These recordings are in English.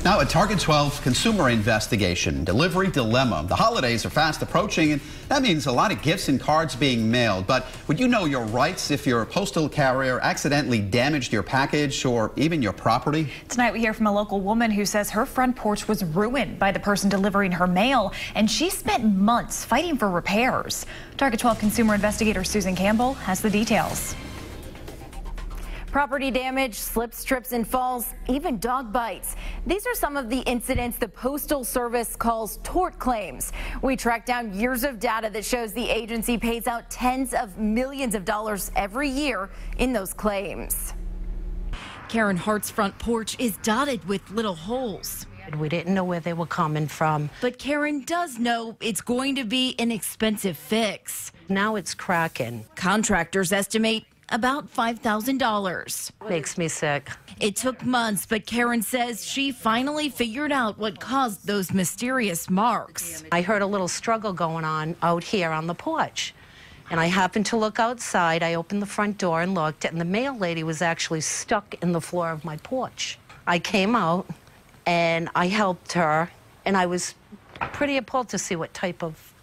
Now, a Target 12 consumer investigation, delivery dilemma. The holidays are fast approaching, and that means a lot of gifts and cards being mailed. But would you know your rights if your postal carrier accidentally damaged your package or even your property? Tonight, we hear from a local woman who says her front porch was ruined by the person delivering her mail, and she spent months fighting for repairs. Target 12 consumer investigator Susan Campbell has the details. Property damage, slips, trips and falls, even dog bites. These are some of the incidents the Postal Service calls tort claims. We tracked down years of data that shows the agency pays out tens of millions of dollars every year in those claims. Karen Hart's front porch is dotted with little holes. We didn't know where they were coming from. But Karen does know it's going to be an expensive fix. Now it's cracking. Contractors estimate about $5,000. Makes me sick. It took months, but Karen says she finally figured out what caused those mysterious marks. I heard a little struggle going on out here on the porch. And I happened to look outside. I opened the front door and looked, and the mail lady was actually stuck in the floor of my porch. I came out and I helped her, and I was pretty appalled to see what type of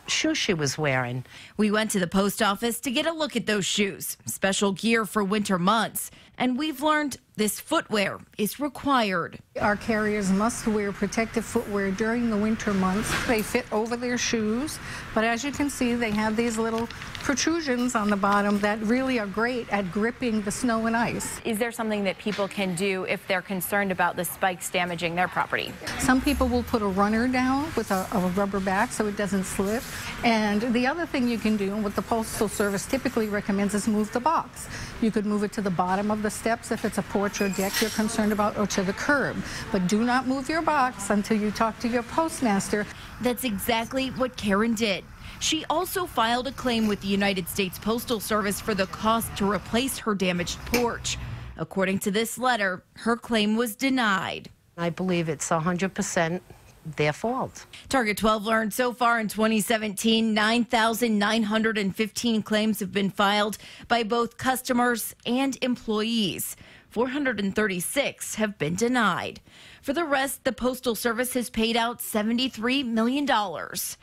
shoes she was wearing. We went to the post office to get a look at those shoes, special gear for winter months, and we've learned this footwear is required. Our carriers must wear protective footwear during the winter months. They fit over their shoes, but as you can see, they have these little protrusions on the bottom that really are great at gripping the snow and ice. Is there something that people can do if they're concerned about the spikes damaging their property? Some people will put a runner down with a rubber back so it doesn't slip. And the other thing you can do, and what the Postal Service typically recommends, is move the box. You could move it to the bottom of the steps if it's a porch or deck you're concerned about, or to the curb. But do not move your box until you talk to your postmaster. That's exactly what Karen did. She also filed a claim with the United States Postal Service for the cost to replace her damaged porch. According to this letter, her claim was denied. I believe it's 100% their fault. Target 12 learned so far in 2017, 9,915 claims have been filed by both customers and employees. 436 have been denied. For the rest, the Postal Service has paid out $73 million.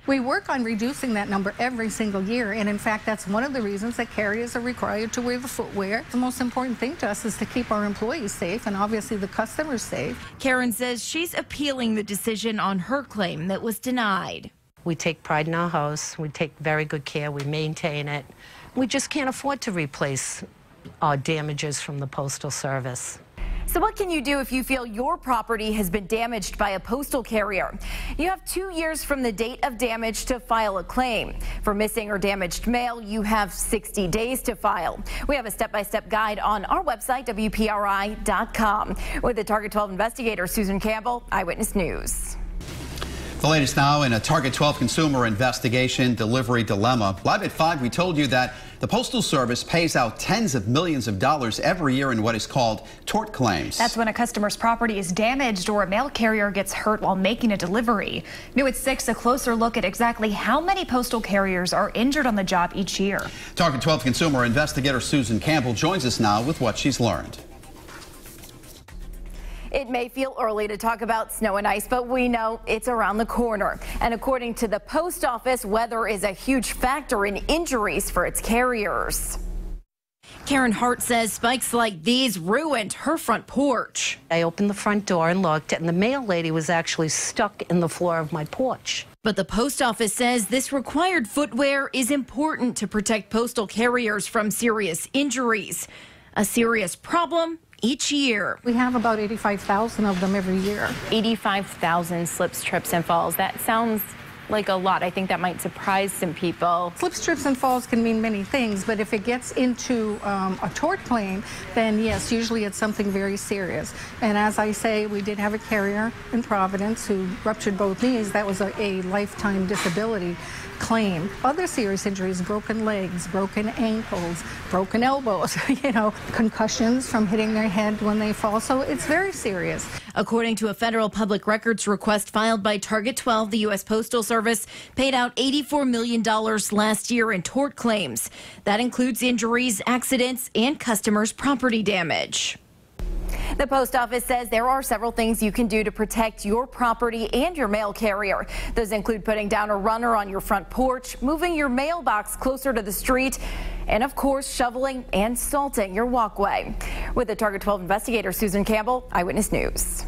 We work on reducing that number every single year, and in fact, that's one of the reasons that carriers are required to wear the footwear. The most important thing to us is to keep our employees safe and obviously the customers safe. Karen says she's appealing the decision on her claim that was denied. We take pride in our house. We take very good care. We maintain it. We just can't afford to replace damages from the Postal Service. So what can you do if you feel your property has been damaged by a postal carrier? You have 2 years from the date of damage to file a claim. For missing or damaged mail, you have 60 days to file. We have a step-by-step guide on our website, WPRI.com. With the Target 12 investigator, Susan Campbell, Eyewitness News. The latest now in a Target 12 consumer investigation, delivery dilemma. Live at 5, we told you that the Postal Service pays out tens of millions of dollars every year in what is called tort claims. That's when a customer's property is damaged or a mail carrier gets hurt while making a delivery. New at 6, a closer look at exactly how many postal carriers are injured on the job each year. Target 12 consumer investigator Susan Campbell joins us now with what she's learned. It may feel early to talk about snow and ice, but we know it's around the corner. And according to the post office, weather is a huge factor in injuries for its carriers. Karen Hart says spikes like these ruined her front porch. I opened the front door and looked, and the mail lady was actually stuck in the floor of my porch. But the post office says this required footwear is important to protect postal carriers from serious injuries. A serious problem each year. We have about 85,000 of them every year. 85,000 slips, trips, and falls. That sounds like a lot. I think that might surprise some people. Slips, trips, and falls can mean many things, but if it gets into a tort claim, then yes, usually it's something very serious. And as I say, we did have a carrier in Providence who ruptured both knees. That was a lifetime disability claim. Other serious injuries, broken legs, broken ankles, broken elbows, concussions from hitting their head when they fall. So it's very serious. According to a federal public records request filed by Target 12, the U.S. Postal Service paid out $84 million last year in tort claims. That includes injuries, accidents, and customers' property damage. The post office says there are several things you can do to protect your property and your mail carrier. Those include putting down a runner on your front porch, moving your mailbox closer to the street, and of course, shoveling and salting your walkway. With the Target 12 investigator Susan Campbell, Eyewitness News.